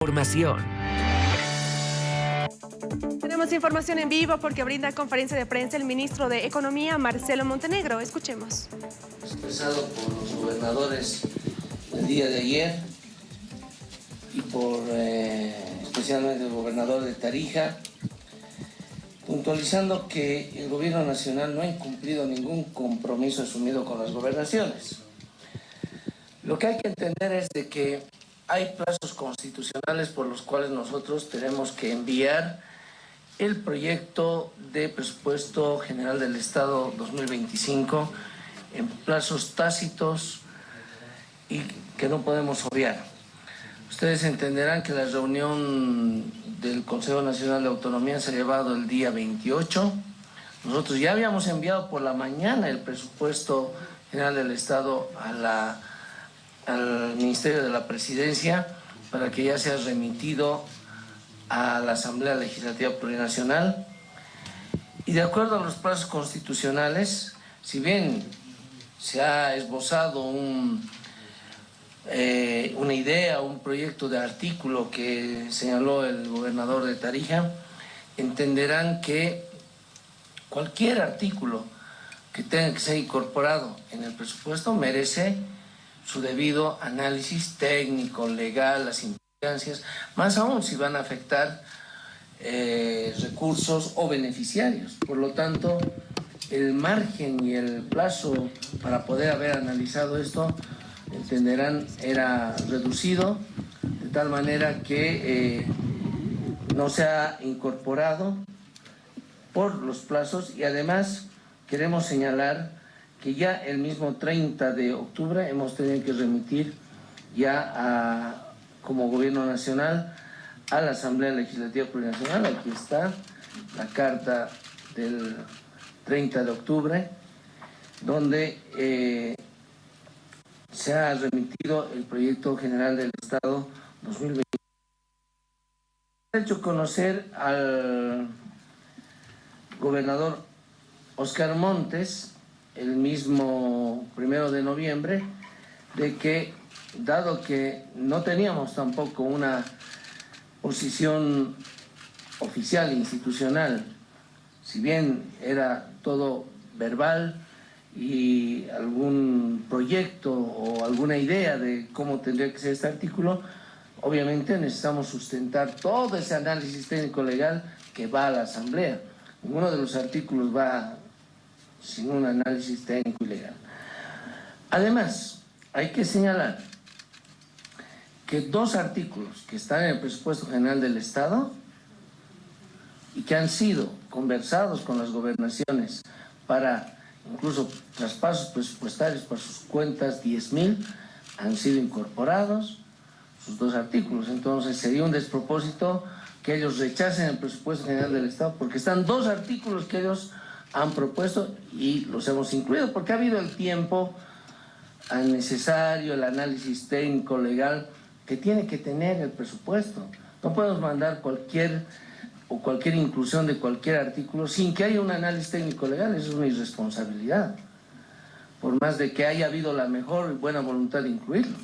Información. Tenemos información en vivo porque brinda conferencia de prensa el ministro de Economía, Marcelo Montenegro. Escuchemos. Expresado por los gobernadores el día de ayer y por especialmente el gobernador de Tarija, puntualizando que el gobierno nacional no ha incumplido ningún compromiso asumido con las gobernaciones. Lo que hay que entender es de que hay plazos constitucionales por los cuales nosotros tenemos que enviar el proyecto de presupuesto general del Estado 2025 en plazos tácitos y que no podemos obviar. Ustedes entenderán que la reunión del Consejo Nacional de Autonomía se ha llevado el día 28. Nosotros ya habíamos enviado por la mañana el presupuesto general del Estado al Ministerio de la Presidencia para que ya sea remitido a la Asamblea Legislativa Plurinacional. Y de acuerdo a los plazos constitucionales, si bien se ha esbozado una idea, un proyecto de artículo que señaló el gobernador de Tarija, entenderán que cualquier artículo que tenga que ser incorporado en el presupuesto merece su debido análisis técnico, legal, las implicancias, más aún si van a afectar recursos o beneficiarios. Por lo tanto, el margen y el plazo para poder haber analizado esto, entenderán, era reducido, de tal manera que no se ha incorporado por los plazos y además queremos señalar que ya el mismo 30 de octubre hemos tenido que remitir ya como Gobierno Nacional a la Asamblea Legislativa Plurinacional. Aquí está la carta del 30 de octubre, donde se ha remitido el Proyecto General del Estado 2020. He hecho conocer al gobernador Oscar Montes, el mismo 1 de noviembre, de que dado que no teníamos tampoco una posición oficial, institucional, si bien era todo verbal y algún proyecto o alguna idea de cómo tendría que ser este artículo, obviamente necesitamos sustentar todo ese análisis técnico-legal que va a la Asamblea. Ninguno de los artículos va sin un análisis técnico y legal. Además, hay que señalar que 2 artículos que están en el presupuesto general del Estado y que han sido conversados con las gobernaciones para incluso traspasos presupuestarios para sus cuentas 10.000, han sido incorporados sus 2 artículos. Entonces sería un despropósito que ellos rechacen el presupuesto general del Estado porque están 2 artículos que ellos han propuesto y los hemos incluido porque ha habido el tiempo necesario, el análisis técnico, legal que tiene que tener el presupuesto. No podemos mandar cualquier inclusión de cualquier artículo sin que haya un análisis técnico legal. Eso es una irresponsabilidad, por más de que haya habido la mejor y buena voluntad de incluirlo.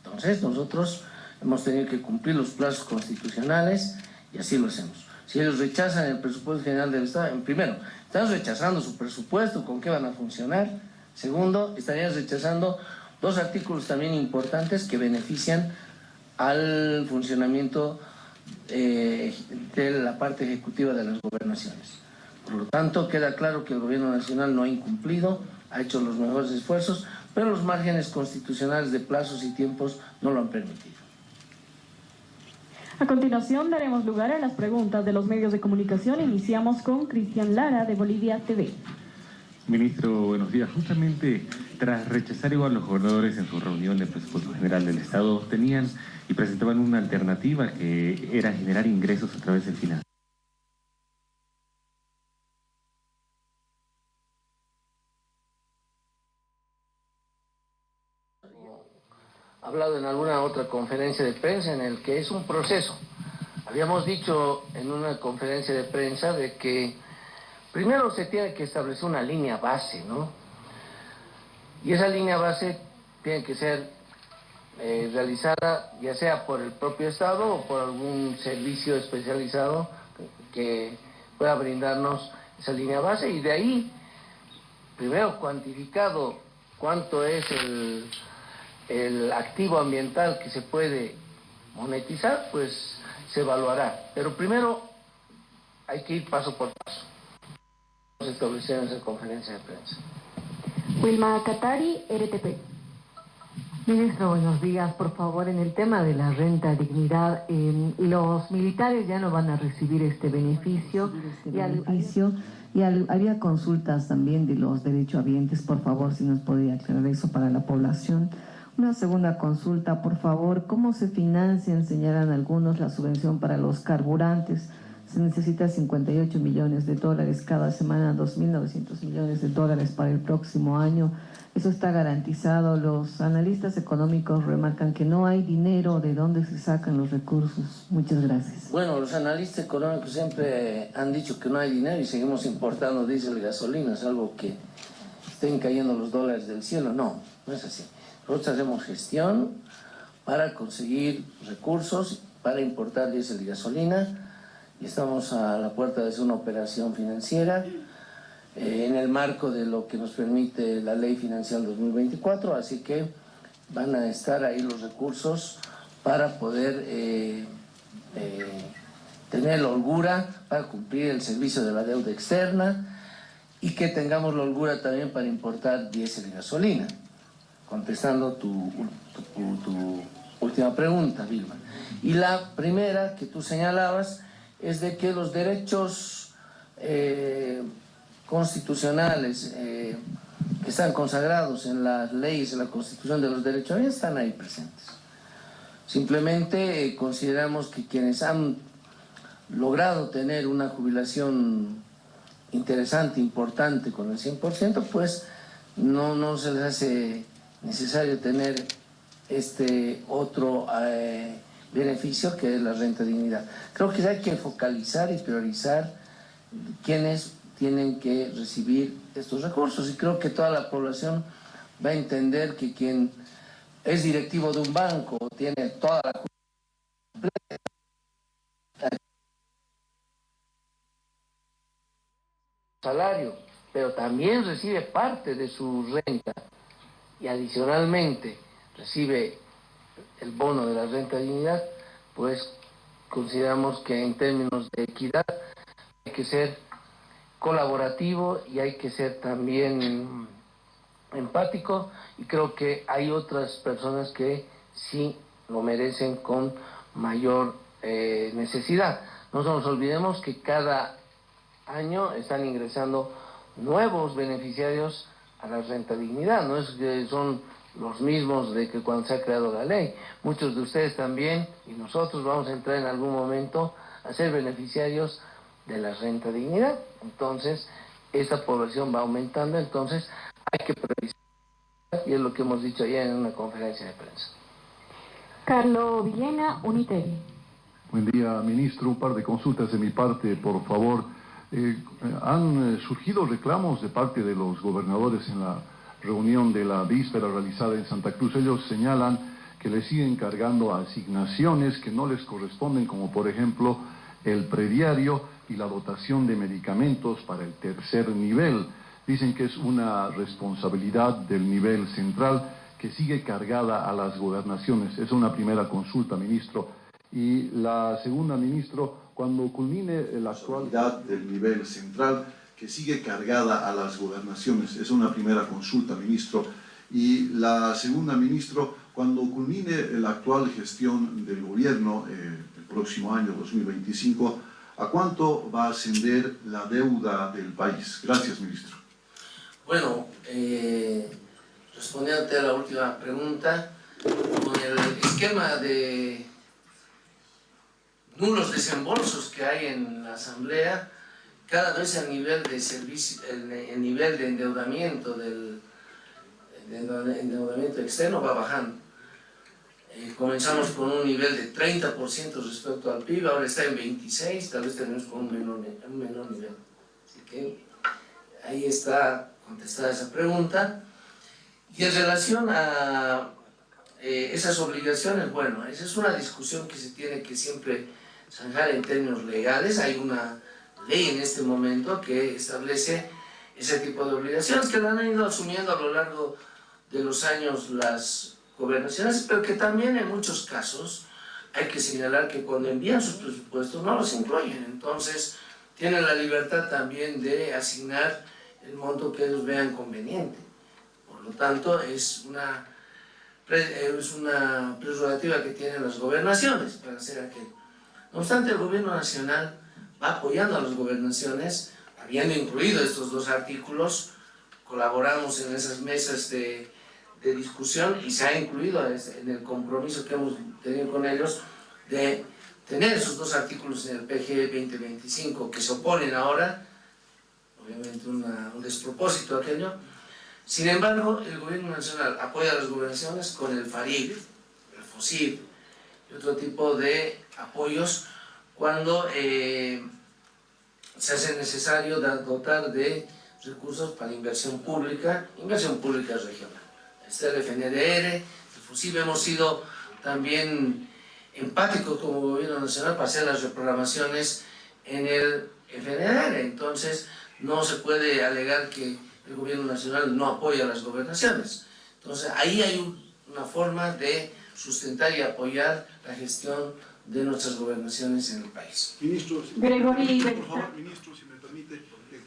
Entonces nosotros hemos tenido que cumplir los plazos constitucionales y así lo hacemos. Si ellos rechazan el presupuesto general del Estado, primero, están rechazando su presupuesto, ¿con qué van a funcionar? Segundo, estarían rechazando 2 artículos también importantes que benefician al funcionamiento de la parte ejecutiva de las gobernaciones. Por lo tanto, queda claro que el Gobierno Nacional no ha incumplido, ha hecho los mejores esfuerzos, pero los márgenes constitucionales de plazos y tiempos no lo han permitido. A continuación daremos lugar a las preguntas de los medios de comunicación. Iniciamos con Cristian Lara de Bolivia TV. Ministro, buenos días. Justamente tras rechazar igual los gobernadores en su reunión de presupuesto general del Estado, tenían y presentaban una alternativa que era generar ingresos a través del financiamiento. Hablado en alguna otra conferencia de prensa en el que es un proceso. Habíamos dicho en una conferencia de prensa de que primero se tiene que establecer una línea base, ¿no? Y esa línea base tiene que ser realizada ya sea por el propio Estado o por algún servicio especializado que pueda brindarnos esa línea base, y de ahí, primero cuantificado cuánto es el activo ambiental que se puede monetizar, pues se evaluará. Pero primero hay que ir paso por paso. Se estableció en esa conferencia de prensa. Wilma Catari, RTP. Ministro, buenos días. Por favor, en el tema de la renta dignidad, los militares ya no van a recibir este beneficio. Había consultas también de los derechohabientes. Por favor, si nos podría aclarar eso para la población. Una segunda consulta, por favor. ¿Cómo se financian, señalan algunos, la subvención para los carburantes? Se necesita $58 millones cada semana, $2.900 millones para el próximo año. Eso está garantizado. Los analistas económicos remarcan que no hay dinero. ¿De dónde se sacan los recursos? Muchas gracias. Bueno, los analistas económicos siempre han dicho que no hay dinero y seguimos importando diésel y gasolina. Es algo que estén cayendo los dólares del cielo. No, no es así. Nosotros hacemos gestión para conseguir recursos, para importar diésel y gasolina, y estamos a la puerta de hacer una operación financiera en el marco de lo que nos permite la Ley Financiera 2024, así que van a estar ahí los recursos para poder tener la holgura para cumplir el servicio de la deuda externa y que tengamos la holgura también para importar diésel y gasolina. Contestando tu última pregunta, Vilma. Y la primera que tú señalabas es de que los derechos constitucionales que están consagrados en las leyes, en la Constitución de los Derechos Humanos, están ahí presentes. Simplemente consideramos que quienes han logrado tener una jubilación interesante, importante, con el 100%, pues no se les hace necesario tener este otro beneficio que es la renta dignidad. Creo que hay que focalizar y priorizar quienes tienen que recibir estos recursos, y creo que toda la población va a entender que quien es directivo de un banco tiene toda la salario, pero también recibe parte de su renta y adicionalmente recibe el bono de la renta de dignidad, pues consideramos que en términos de equidad hay que ser colaborativo y hay que ser también empático, y creo que hay otras personas que sí lo merecen con mayor necesidad. No nos olvidemos que cada año están ingresando nuevos beneficiarios a la renta dignidad, no es que son los mismos de que cuando se ha creado la ley. Muchos de ustedes también y nosotros vamos a entrar en algún momento a ser beneficiarios de la renta dignidad. Entonces, esta población va aumentando, entonces hay que priorizar, y es lo que hemos dicho ayer en una conferencia de prensa. Carlos Villena, Unitel. Buen día, ministro. Un par de consultas de mi parte, por favor. Han surgido reclamos de parte de los gobernadores en la reunión de la víspera realizada en Santa Cruz. Ellos señalan que les siguen cargando asignaciones que no les corresponden, como por ejemplo el prediario y la dotación de medicamentos para el tercer nivel. Dicen que es una responsabilidad del nivel central que sigue cargada a las gobernaciones. Es una primera consulta, ministro. Y la segunda, ministro, cuando culmine la actualidad del nivel central que sigue cargada a las gobernaciones. Es una primera consulta, ministro. Y la segunda, ministro, cuando culmine la actual gestión del gobierno, el próximo año 2025, ¿a cuánto va a ascender la deuda del país? Gracias, ministro. Bueno, respondiéndote a la última pregunta, con el esquema de nulos desembolsos que hay en la Asamblea, cada vez el nivel de servicio, el nivel de endeudamiento endeudamiento externo va bajando. Comenzamos con un nivel de 30% respecto al PIB, ahora está en 26%, tal vez tenemos con un menor nivel. Así que ahí está contestada esa pregunta. Y en relación a esas obligaciones, bueno, esa es una discusión que se tiene que siempre zanjar en términos legales. Hay una ley en este momento que establece ese tipo de obligaciones que la han ido asumiendo a lo largo de los años las gobernaciones, pero que también en muchos casos hay que señalar que cuando envían sus presupuestos no los incluyen, entonces tienen la libertad también de asignar el monto que ellos vean conveniente. Por lo tanto, es una prerrogativa que tienen las gobernaciones para hacer aquello. No obstante, el gobierno nacional va apoyando a las gobernaciones, habiendo incluido estos dos artículos. Colaboramos en esas mesas de discusión y se ha incluido en el compromiso que hemos tenido con ellos de tener esos dos artículos en el PG 2025 que se oponen ahora, obviamente un despropósito aquello. Sin embargo, el gobierno nacional apoya a las gobernaciones con el FARIG, el FOSIP y otro tipo de apoyos cuando se hace necesario dotar de recursos para inversión pública regional. Está el FNDR, el FOSIP. Hemos sido también empáticos como gobierno nacional para hacer las reprogramaciones en el FNDR, entonces no se puede alegar que el gobierno nacional no apoya a las gobernaciones. Entonces ahí hay una forma de sustentar y apoyar la gestión de nuestras gobernaciones en el país. Ministro, Gregory, por favor, ministro, si me permite,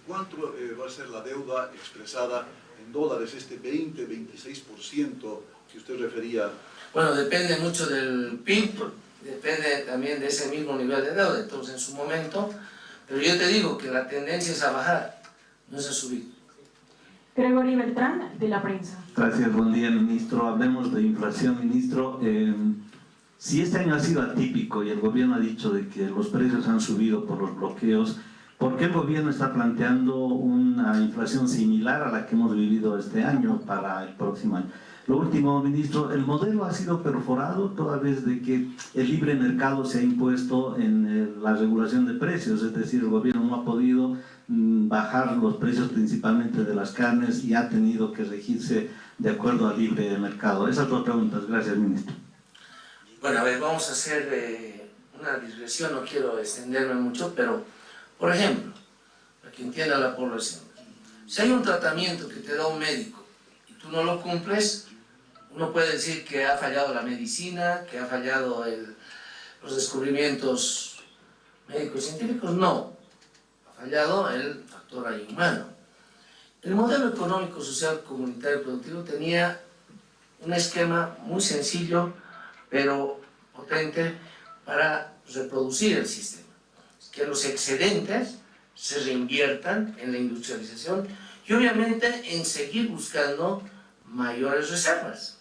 ¿cuánto va a ser la deuda expresada en dólares, este 20-26% que usted refería? Bueno, depende mucho del PIB, depende también de ese mismo nivel de deuda, entonces en su momento, pero yo te digo que la tendencia es a bajar, no es a subir. Gregory Beltrán, de La Prensa. Gracias, buen día, ministro. Hablemos de inflación, ministro. Si este año ha sido atípico y el gobierno ha dicho de que los precios han subido por los bloqueos, ¿por qué el gobierno está planteando una inflación similar a la que hemos vivido este año para el próximo año? Lo último, ministro, el modelo ha sido perforado toda vez de que el libre mercado se ha impuesto en la regulación de precios, es decir, el gobierno no ha podido bajar los precios principalmente de las carnes y ha tenido que regirse de acuerdo al libre mercado. Esas dos preguntas. Gracias, ministro. Bueno, a ver, vamos a hacer una digresión, no quiero extenderme mucho, pero, por ejemplo, para que entienda la población, si hay un tratamiento que te da un médico y tú no lo cumples, uno puede decir que ha fallado la medicina, que ha fallado los descubrimientos médicos científicos. No, ha fallado el factor ahí humano. El modelo económico, social, comunitario y productivo tenía un esquema muy sencillo, pero potente para reproducir el sistema. Que los excedentes se reinviertan en la industrialización y obviamente en seguir buscando mayores reservas.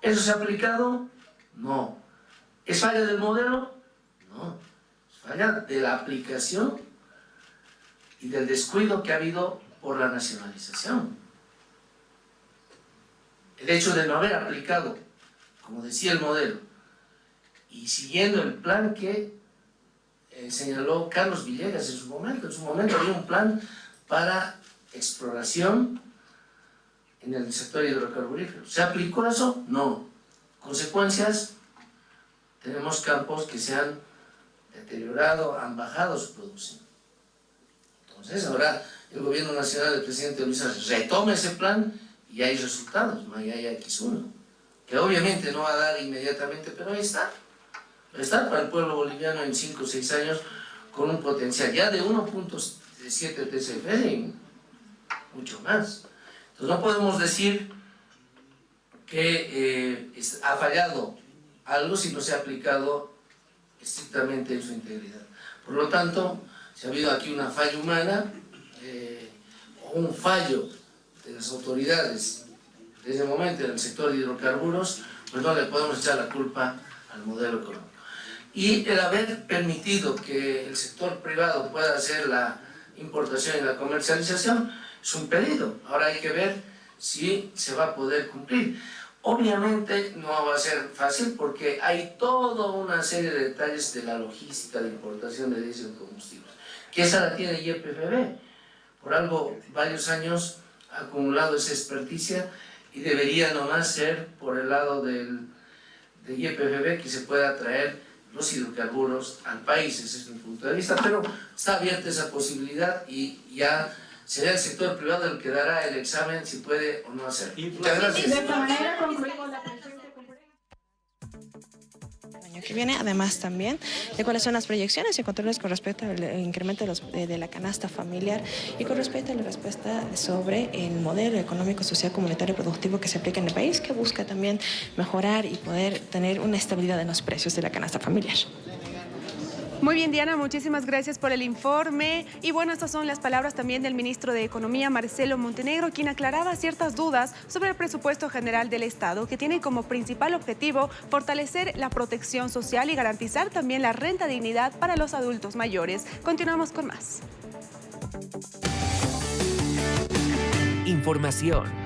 ¿Eso se ha aplicado? No. ¿Es falla del modelo? No. Es falla de la aplicación y del descuido que ha habido por la nacionalización. El hecho de no haber aplicado, como decía el modelo, y siguiendo el plan que señaló Carlos Villegas en su momento. En su momento había un plan para exploración en el sector hidrocarburífero. ¿Se aplicó eso? No. Consecuencias, tenemos campos que se han deteriorado, han bajado su producción. Entonces ahora el gobierno nacional del presidente Luis Arce retoma ese plan y hay resultados, no hay X1, que obviamente no va a dar inmediatamente, pero ahí está. Está para el pueblo boliviano en 5 o 6 años con un potencial ya de 1.7 TCF y mucho más. Entonces no podemos decir que ha fallado algo si no se ha aplicado estrictamente en su integridad. Por lo tanto, si ha habido aquí una falla humana o un fallo de las autoridades desde el momento en el sector de hidrocarburos, pues no le podemos echar la culpa al modelo económico. Y el haber permitido que el sector privado pueda hacer la importación y la comercialización es un pedido. Ahora hay que ver si se va a poder cumplir. Obviamente no va a ser fácil porque hay toda una serie de detalles de la logística de importación de diésel y combustibles, que esa la tiene YPFB. Por algo, varios años ha acumulado esa experticia y debería nomás ser por el lado de YPFB que se pueda traer los hidrocarburos al país. Ese es mi punto de vista, pero está abierta esa posibilidad y ya será el sector privado el que dará el examen si puede o no hacer. Muchas gracias. De esta manera concluimos la presente conferencia. Que viene, además también de cuáles son las proyecciones y controles con respecto al incremento de la canasta familiar y con respecto a la respuesta sobre el modelo económico, social, comunitario y productivo que se aplica en el país, que busca también mejorar y poder tener una estabilidad en los precios de la canasta familiar. Muy bien, Diana, muchísimas gracias por el informe. Y bueno, estas son las palabras también del ministro de Economía, Marcelo Montenegro, quien aclaraba ciertas dudas sobre el presupuesto general del Estado, que tiene como principal objetivo fortalecer la protección social y garantizar también la renta dignidad para los adultos mayores. Continuamos con más. Información